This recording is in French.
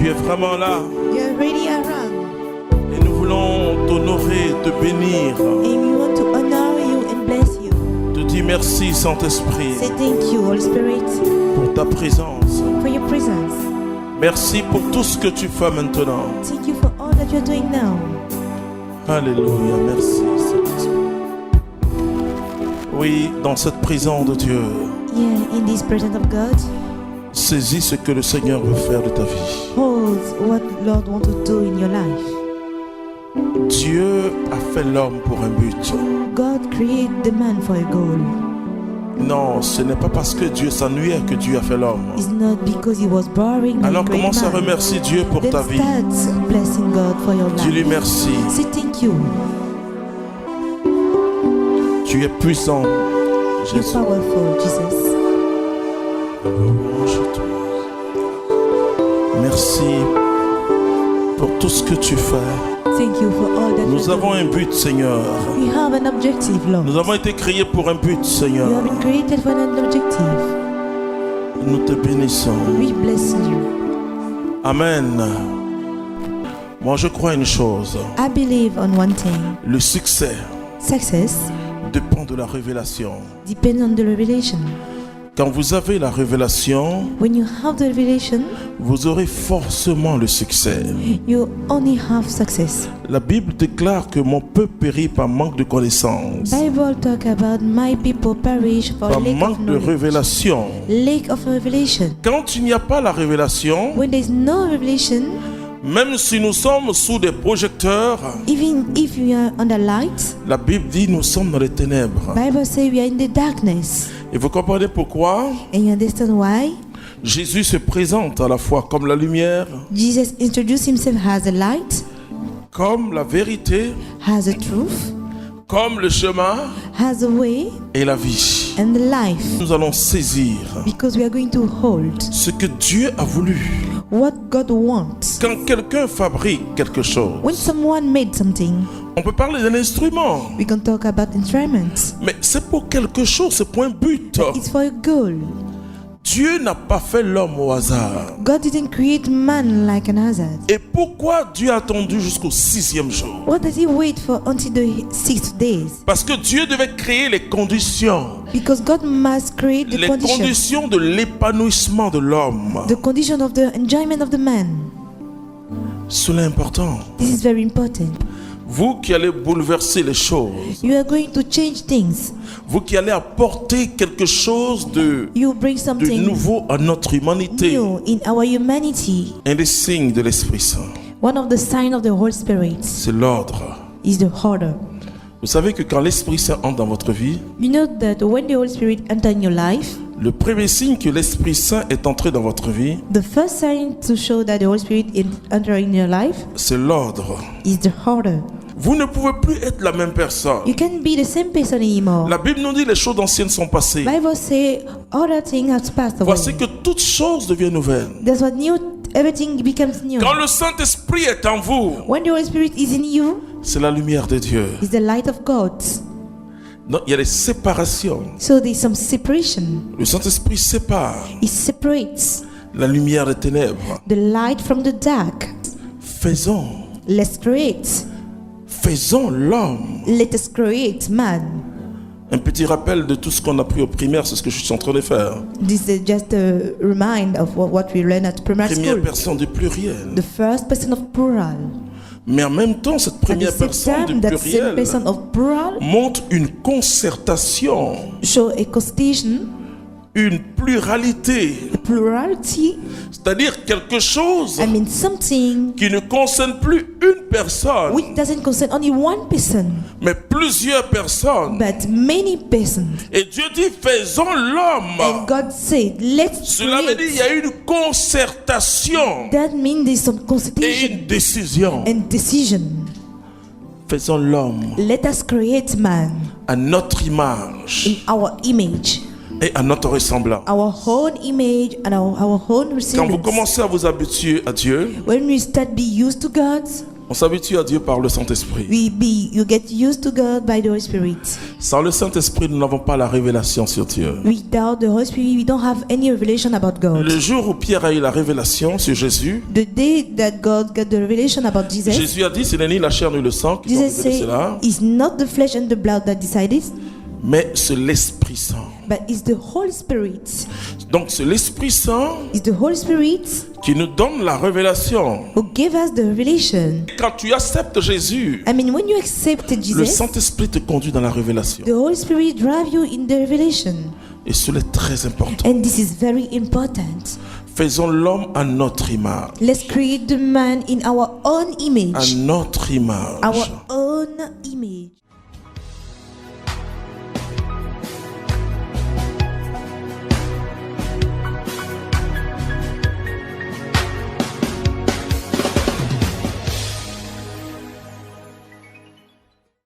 Tu es vraiment là. You are really around. Et nous voulons t'honorer, te bénir. And we want to honor you and bless you. Te dire merci, Saint-Esprit, Say thank you, Holy Spirit, pour ta présence. for your presence. Merci pour tout ce que tu fais maintenant. Thank you for all that you are doing now. Alléluia, merci, Saint-Esprit. Oui, dans cette présence de Dieu, Yeah, in this presence of God, saisis ce que le Seigneur veut faire de ta vie. hold what Lord wants to do in your life. Dieu a fait l'homme pour un but. God created the man for a goal. Non, ce n'est pas parce que Dieu s'ennuyait que Dieu a fait l'homme. It's not because he was boring. or a Alors great commence à man. remercier Dieu pour Then ta vie. start blessing God for your Dis-lui life. merci. Say thank you. Tu es puissant, You're Jésus. powerful, Jesus. Merci pour tout ce que tu fais. Thank you for all that Nous you avons do. un but, Seigneur. We have an objective, Lord. Nous avons été créés pour un but, You Seigneur. have been created for an objective. Nous te bénissons. We bless you. Amen. Moi, je crois une chose. I believe on one thing. Le succès Success dépend de la révélation. depends on the revelation. Quand vous avez la révélation, When you have the revelation, vous aurez forcément le succès. you only have success. La Bible déclare que mon peuple périt par manque de connaissance, Bible talk about my people perish for par lack of manque de knowledge. révélation. Lack of revelation. Quand il n'y a pas la révélation, When there's no revelation, même si nous sommes sous des projecteurs, even if you are under light, la Bible dit nous sommes dans les ténèbres. Bible say we are in the darkness. Et vous comprenez pourquoi And you understand why? Jésus se présente à la fois comme la lumière, Jesus introduced himself as a light, comme la vérité, as a truth, comme le chemin as a way, et la vie. and the life. Nous allons saisir Because we are going to hold ce que Dieu a voulu. what God wants. Quand quelqu'un fabrique quelque chose, When someone made something, on peut parler d'un instrument, we can talk about instruments. mais c'est pour quelque chose, c'est pour un but. It's for a goal. Dieu n'a pas fait l'homme au hasard. God didn't create man like an hazard. Et pourquoi Dieu a attendu jusqu'au 6e jour? What does he wait for until the 6th days? Parce que Dieu devait créer les conditions. Because God must create the Les condition. conditions de l'épanouissement de l'homme. The condition of the enjoyment of the man. Cela est important. This is very important. Vous qui allez bouleverser les choses, You are going to change things. vous qui allez apporter quelque chose de You bring something nouveau à notre humanité, new in our humanity. un des signes de l'Esprit Saint, One of the signs of the Holy Spirit c'est l'ordre. is the order. Vous savez que quand l'Esprit Saint entre dans votre vie, You know that when the Holy Spirit enters in your life, le premier signe que l'Esprit Saint est entré dans votre vie, the first sign to show that the Holy Spirit is entering in your life c'est l'ordre. is the order. Vous ne pouvez plus être la même personne. You can't be the same person anymore. La Bible nous dit les choses anciennes sont passées. Bible say other things has passed away. Voici que toutes choses deviennent nouvelles. That's what new. Everything becomes new. Quand le Saint-Esprit est en vous, When the Holy Spirit is in you, c'est la lumière de Dieu. is the light of God. Non, il y a des séparations. So there's some separation. Le Saint-Esprit sépare It separates la lumière des ténèbres. the light from the dark. Faisons, Let's create. faisons l'homme. Let us create man. Un petit rappel de tout ce qu'on a appris au primaire, c'est ce que je suis en train de faire. This is just a reminder of what we learned at primary Première school. personne du pluriel. The first person of plural. Mais en même temps, cette At the première same personne du time, that same pluriel person of plural montre une concertation, show a constitution, une pluralité, plurality. c'est-à-dire quelque chose I mean something qui ne concerne plus une personne, which doesn't concern only one person, mais plusieurs personnes. but many persons. Et Dieu dit, faisons And l'homme. God said, let's Cela veut dire qu'il y create. a une concertation That means there's some et constitution une décision. and decision. Faisons l'homme Let us create man à notre image in our image, et à notre ressemblance. our own image and our own Quand vous resemblance. commencez à vous habituer à Dieu, When we start be used to God, On s'habitue à Dieu par le Saint-Esprit. You get used to God by the Holy Spirit. Sans le Saint-Esprit, nous n'avons pas la révélation sur Dieu. Without the Holy Spirit, we don't have any revelation about God. Le jour où Pierre a eu la révélation sur Jésus, The day that God got the revelation about Jesus, Jésus a dit, ce n'est ni la chair ni le sang qui ont Jesus révélé said, cela, it's not the flesh and the blood that decided, mais c'est l'Esprit Saint. but it's the Holy Spirit. Donc c'est l'Esprit Saint It's the Holy Spirit qui nous donne la révélation. who gave us the revelation. Quand tu acceptes Jésus, I mean, when you accepted le Jesus, Saint-Esprit te conduit dans la révélation. the Holy Spirit drive you in the revelation. Et cela est très important. And this is very important. Faisons l'homme à notre image. Let's create the man in our own À image. notre image. Our own image.